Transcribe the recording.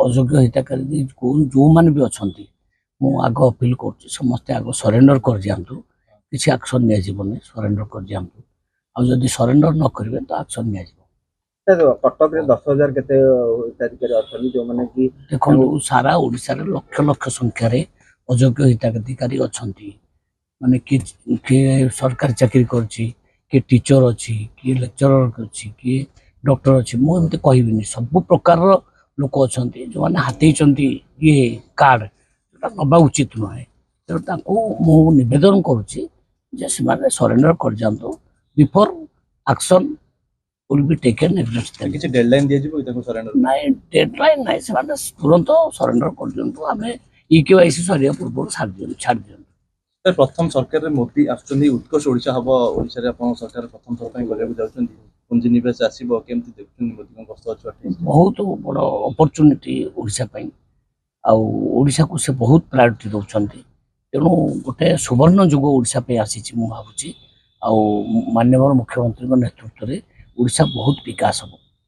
अयोग्य हिताकारी जो मैंने भी अच्छा मु आग अपील कर समस्ते आग सरेंडर कर दिखातु किसी एक्शन नि सरेंडर कर दिखातु आदि सरेंडर न करेंगे तो एक्शन नि कटक 10,000 केते हिताधिकारी अछनी जो माने कि देखो सारा ओडिशा रे लक्ष लक्ष संख्या रे अयोग्य हिताधिकारी अछंती माने कि सरकारी चाकरी करछि कि टीचर अच्छी कि लेक्चरर अच्छी कि डॉक्टर अच्छी मुझे कहबिनी सब प्रकार लोक अच्छा जो मैंने हाथी ये कार्ड नवा उचित नुहे तेणु मुवेदन करुच्ची सरेंडर कर जातु before action will be taken against them किछि डेडलाइन दिया जिवो ताको सरेंडर नाइ डेडलाइन नाइ से तुरंत सरेंडर कर दियंतु आमे ईकेवाईसी सरिया पूर्व छाड़ दियंतु प्रथम सरकार मोदी आसुचंदी उत्कर्ष ओडिशा हबो ओडिशा रे अपन सरकार प्रथम थर पई गले जाउचंदी पुंजी निवेश आसीबो केमति देखुचंदी मोदी को गस्त अछि बहुत बड़ अपॉर्चुनिटी ओडिशा पई ओडिशा को से बहुत प्रायोरिटी दौरान तेणु गोटे सुवर्ण जुग ओडिशा पे आसी मु भावुची माननीय मुख्यमंत्री नेतृत्व में ओडिशा बहुत विकास हम।